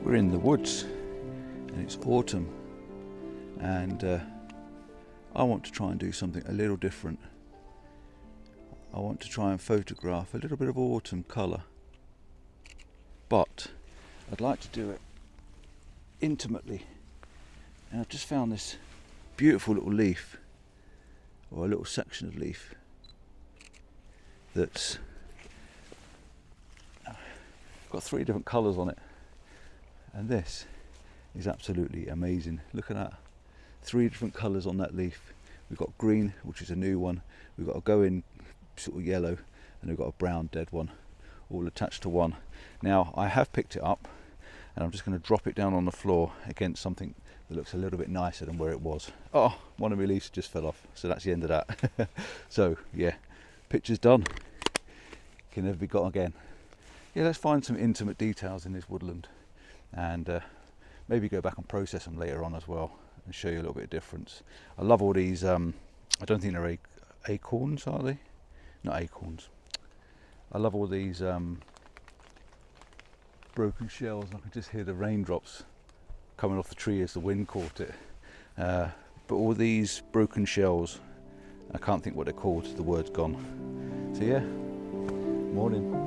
We're in the woods and it's autumn, and I want to try and do something a little different. I want to try and photograph a little bit of autumn colour, but I'd like to do it intimately. And I've just found this beautiful little leaf, or a little section of leaf, that's got 3 different colours on it, and this is absolutely amazing. Look at that, 3 different colours on that leaf. We've got green, which is a new one, we've got a go-in sort of yellow, and we've got a brown dead one, all attached to one. Now I have picked it up and I'm just going to drop it down on the floor against something that looks a little bit nicer than where it was. Oh, one of my leaves just fell off, so that's the end of that. So yeah, picture's done, can never be got again. Yeah, let's find some intimate details in this woodland, and maybe go back and process them later on as well, and show you a little bit of difference. I love all these, I don't think they're acorns, are they? Not acorns. I love all these broken shells. I can just hear the raindrops coming off the tree as the wind caught it. But all these broken shells, I can't think what they're called, the word's gone. So yeah, morning.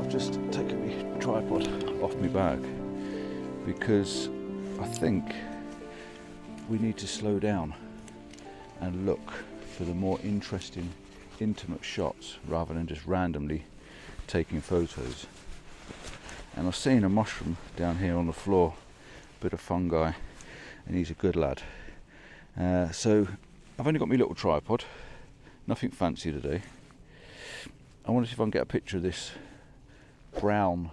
Just taken my tripod off my bag because I think we need to slow down and look for the more interesting, intimate shots rather than just randomly taking photos. And I've seen a mushroom down here on the floor, a bit of fungi, and he's a good lad. So I've only got my little tripod, nothing fancy today. I want to see if I can get a picture of this brown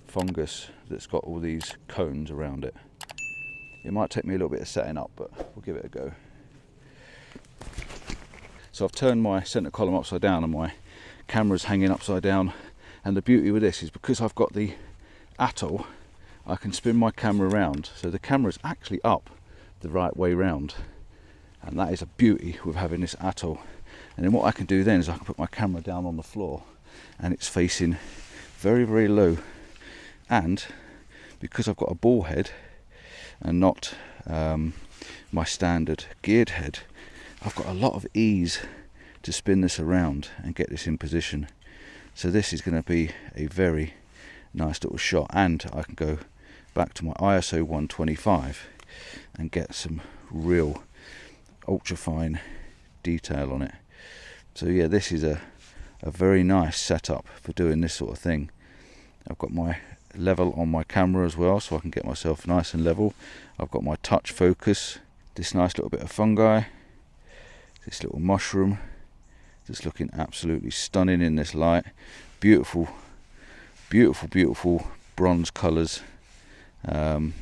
fungus that's got all these cones around it. It might take me a little bit of setting up, but we'll give it a go. So I've turned my centre column upside down and my camera's hanging upside down, and the beauty with this is because I've got the atoll, I can spin my camera around so the camera's actually up the right way round, and that is a beauty with having this atoll. And then what I can do then is I can put my camera down on the floor and it's facing very, very low, and because I've got a ball head and not my standard geared head, I've got a lot of ease to spin this around and get this in position. So this is going to be a very nice little shot, and I can go back to my ISO 125 and get some real ultra fine detail on it. So yeah, this is a very nice setup for doing this sort of thing. I've got my level on my camera as well, so I can get myself nice and level. I've got my touch focus, this nice little bit of fungi, this little mushroom, just looking absolutely stunning in this light. Beautiful, beautiful, beautiful bronze colours. Very,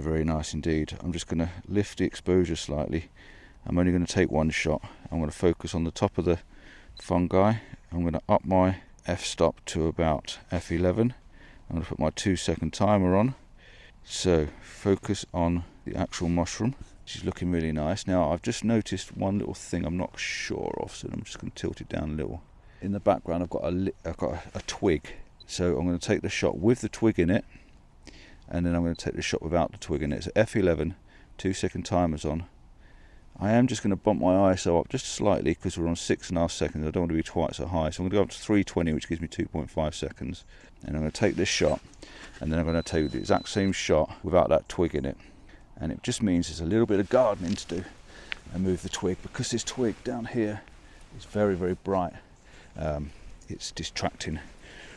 very nice indeed. I'm just going to lift the exposure slightly. I'm only going to take one shot. I'm going to focus on the top of the fungi. I'm going to up my f-stop to about f11. I'm going to put my 2-second timer on. So focus on the actual mushroom, which is looking really nice. Now I've just noticed one little thing I'm not sure of, so I'm just going to tilt it down a little. In the background I've got a twig, so I'm going to take the shot with the twig in it, and then I'm going to take the shot without the twig in it. So f11, 2-second timers on. I am just going to bump my ISO up just slightly because we're on 6.5 seconds. I don't want to be quite so high, so I'm going to go up to 320, which gives me 2.5 seconds. And I'm going to take this shot, and then I'm going to take the exact same shot without that twig in it. And it just means there's a little bit of gardening to do and move the twig, because this twig down here is very, very bright. It's distracting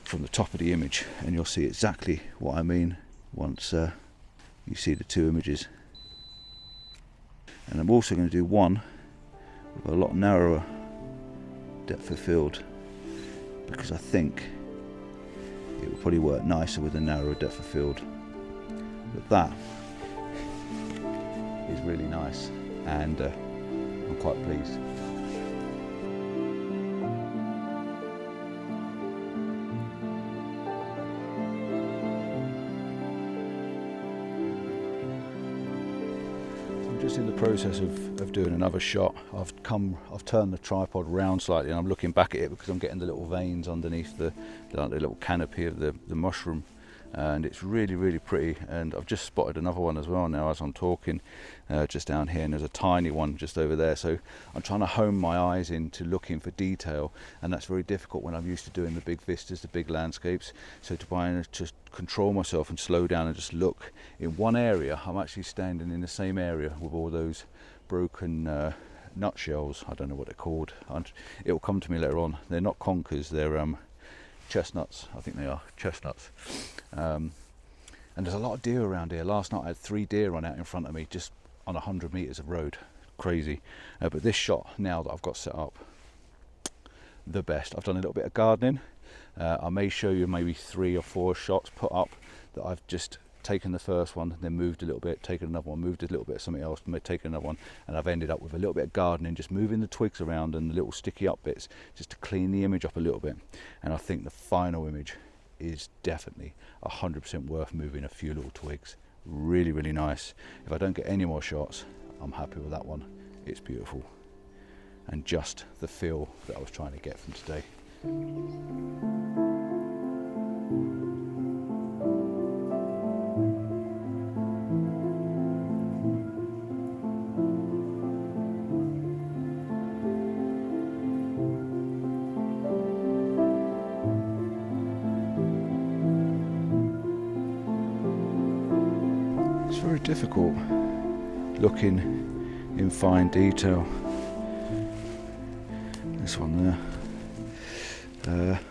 from the top of the image, and you'll see exactly what I mean once you see the two images. And I'm also going to do one with a lot narrower depth of field, because I think it will probably work nicer with a narrower depth of field. But that is really nice, and I'm quite pleased. just in the process of doing another shot. I've turned the tripod round slightly, and I'm looking back at it because I'm getting the little veins underneath the little canopy of the mushroom, and it's really pretty. And I've just spotted another one as well now as I'm talking, just down here, and there's a tiny one just over there. So I'm trying to hone my eyes into looking for detail, and that's very difficult when I'm used to doing the big vistas, the big landscapes. So to try and just control myself and slow down and just look in one area, I'm actually standing in the same area with all those broken nutshells. I don't know what they're called. It will come to me later on. They're not conkers, they're chestnuts. I think they are chestnuts. And there's a lot of deer around here. Last night I had 3 deer run out in front of me just on 100 meters of road. Crazy. But this shot now that I've got set up, the best. I've done a little bit of gardening. I may show you maybe 3 or 4 shots put up that I've just taken the first one, then moved a little bit, taken another one, moved a little bit of something else, taken another one, and I've ended up with a little bit of gardening, just moving the twigs around and the little sticky up bits just to clean the image up a little bit. And I think the final image is definitely 100% worth moving a few little twigs. Really nice. If I don't get any more shots, I'm happy with that one. It's beautiful, and just the feel that I was trying to get from today. It's very difficult looking in fine detail. This one there.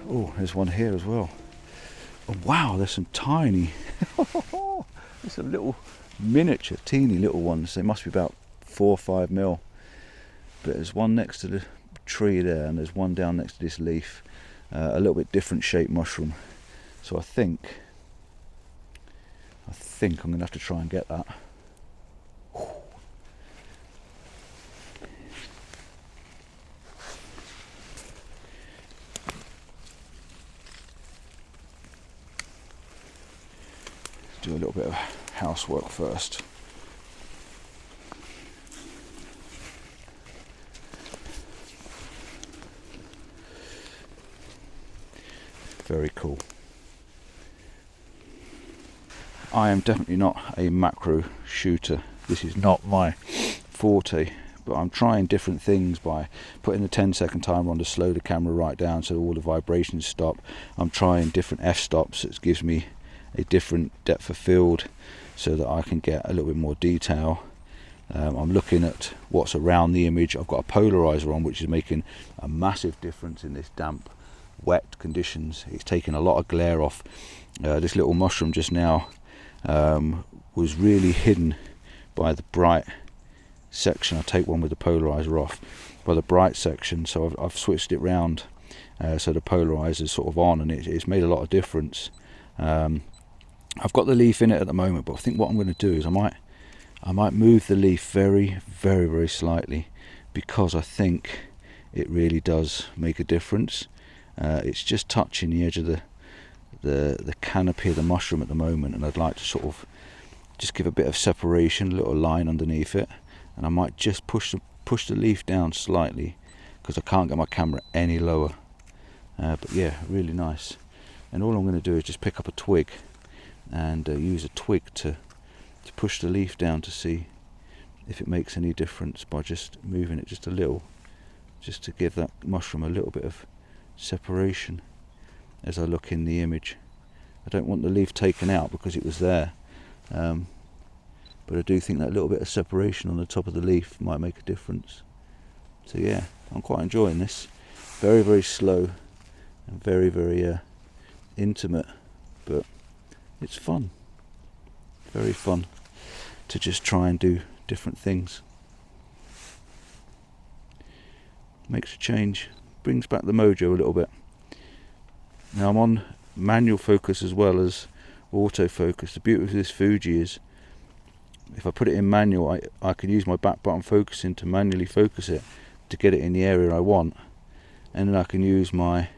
Oh, there's one here as well. Oh, wow, there's some tiny, there's some little miniature, teeny little ones. They must be about 4 or 5 mil. But there's one next to the tree there, and there's one down next to this leaf. A little bit different shaped mushroom. So I think I'm going to have to try and get that. Do a little bit of housework first. Very cool. I am definitely not a macro shooter. This is not my forte, but I'm trying different things by putting the 10-second timer on to slow the camera right down so all the vibrations stop. I'm trying different f-stops. It gives me a different depth of field so that I can get a little bit more detail. I'm looking at what's around the image. I've got a polarizer on, which is making a massive difference in this damp, wet conditions. It's taking a lot of glare off. This little mushroom just now was really hidden by the bright section. I take one with the polarizer off, by the bright section, so I've switched it round so the polarizer is sort of on, and it's made a lot of difference. I've got the leaf in it at the moment, but I think what I'm going to do is I might move the leaf very slightly, because I think it really does make a difference. It's just touching the edge of the canopy of the mushroom at the moment, and I'd like to sort of just give a bit of separation, a little line underneath it, and I might just push the leaf down slightly because I can't get my camera any lower. But yeah, really nice. And all I'm going to do is just pick up a twig and use a twig to push the leaf down to see if it makes any difference by just moving it just a little, just to give that mushroom a little bit of separation as I look in the image. I don't want the leaf taken out because it was there, but I do think that little bit of separation on the top of the leaf might make a difference. So yeah, I'm quite enjoying this. Very slow and very intimate, but it's fun, very fun to just try and do different things. Makes a change, brings back the mojo a little bit. Now I'm on manual focus as well as autofocus. The beauty of this Fuji is if I put it in manual, I can use my back button focusing to manually focus it to get it in the area I want, and then I can use my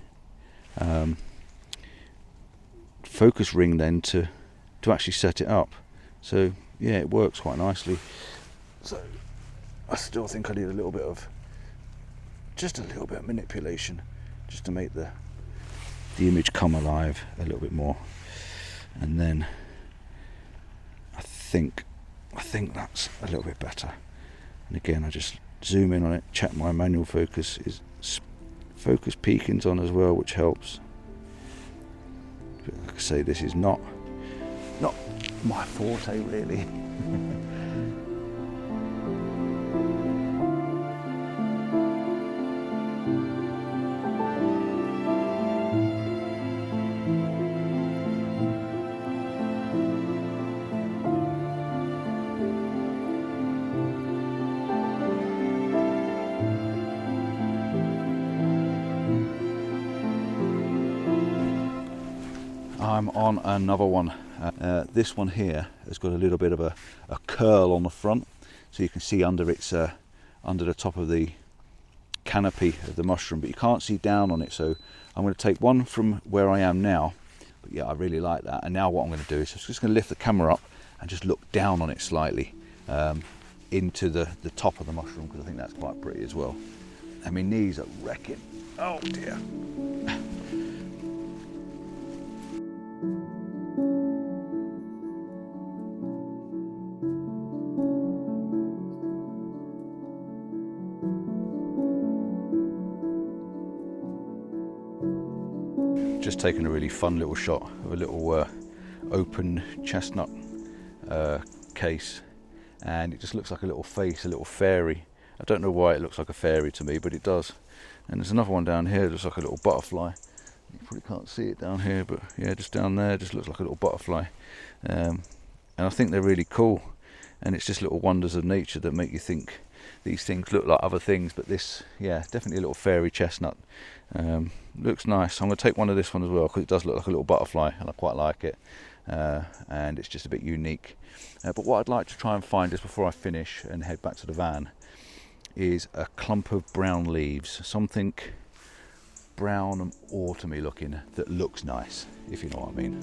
focus ring then to actually set it up. So yeah, it works quite nicely. So I still think I need a little bit of, just a little bit of manipulation, just to make the image come alive a little bit more. And then I think that's a little bit better. And again, I just zoom in on it, check my manual focus is focus peaking's on as well, which helps. But like I say, this is not my forte really. I'm on another one. This one here has got a little bit of a curl on the front, so you can see under its under the top of the canopy of the mushroom, but you can't see down on it. So I'm going to take one from where I am now. But yeah, I really like that. And now what I'm going to do is just going to lift the camera up and just look down on it slightly into the top of the mushroom, because I think that's quite pretty as well. And my knees are wrecking. Oh dear. Just taking a really fun little shot of a little open chestnut case, and it just looks like a little face, a little fairy. I don't know why it looks like a fairy to me, but it does. And there's another one down here, looks like a little butterfly. You probably can't see it down here, but yeah, just down there, just looks like a little butterfly. And I think they're really cool. And it's just little wonders of nature that make you think these things look like other things, but this, yeah, definitely a little fairy chestnut. Looks nice. I'm going to take one of this one as well, because it does look like a little butterfly and I quite like it, and it's just a bit unique. But what I'd like to try and find just before I finish and head back to the van is a clump of brown leaves, something brown and autumny looking that looks nice, if you know what I mean.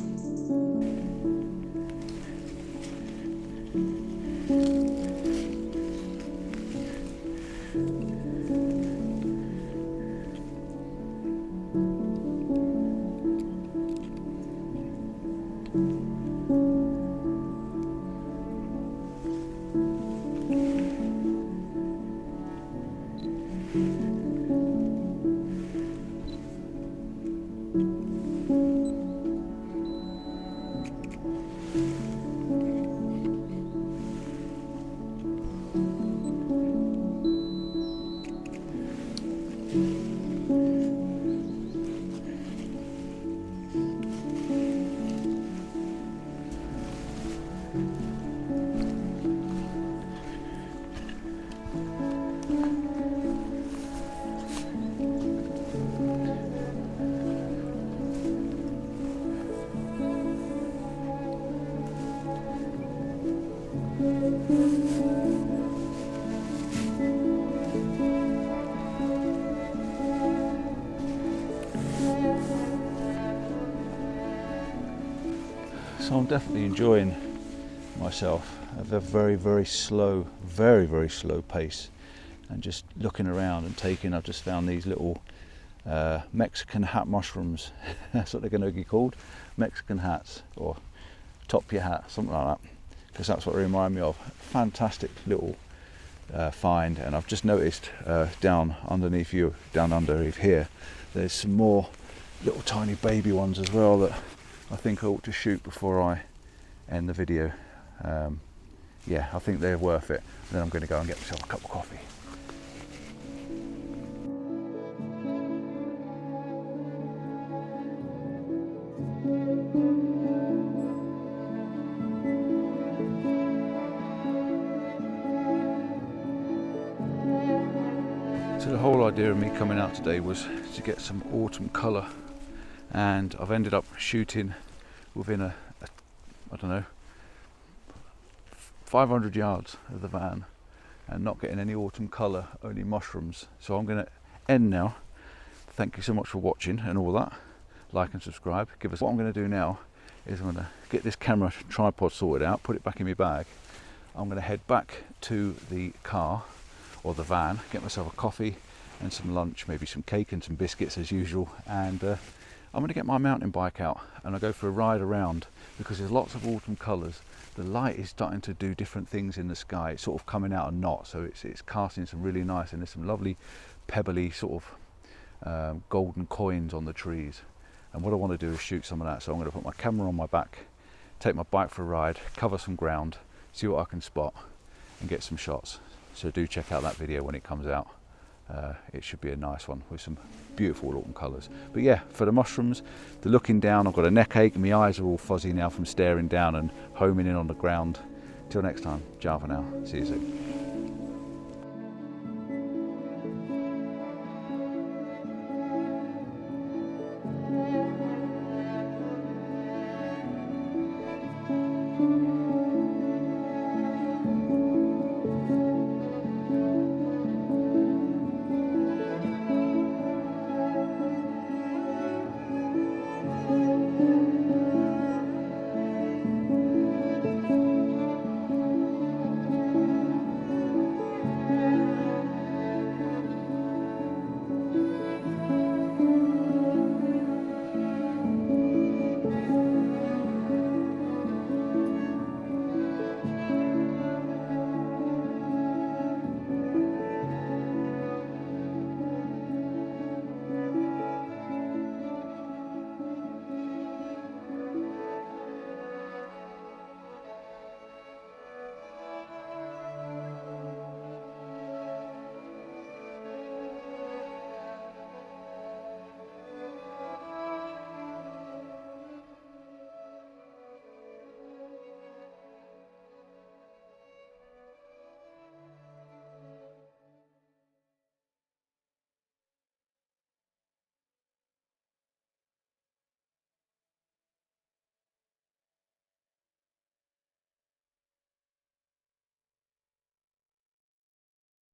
So I'm definitely enjoying myself at a very, very slow pace, and just looking around and taking. I've just found these little Mexican hat mushrooms. That's what they're going to be called, Mexican hats, or top your hat, something like that, because that's what they remind me of. Fantastic little find. And I've just noticed down underneath here, there's some more little tiny baby ones as well that I think I ought to shoot before I end the video. Yeah, I think they're worth it. Then I'm going to go and get myself a cup of coffee. So the whole idea of me coming out today was to get some autumn colour, and I've ended up shooting within a I don't know, 500 yards of the van and not getting any autumn colour, only mushrooms. So I'm going to end now. Thank you so much for watching and all that. Like and subscribe. Give us. What I'm going to do now is I'm going to get this camera tripod sorted out, put it back in my bag. I'm going to head back to the car or the van, get myself a coffee and some lunch, maybe some cake and some biscuits as usual, and I'm going to get my mountain bike out and I'll go for a ride around, because there's lots of autumn colours. The light is starting to do different things in the sky. It's sort of coming out a knot, so it's casting some really nice, and there's some lovely pebbly sort of golden coins on the trees. And what I want to do is shoot some of that, so I'm going to put my camera on my back, take my bike for a ride, cover some ground, see what I can spot and get some shots. So do check out that video when it comes out. It should be a nice one with some beautiful autumn colours. But yeah, for the mushrooms, the looking down, I've got a neck ache and my eyes are all fuzzy now from staring down and homing in on the ground. Till next time, ciao for now, see you soon.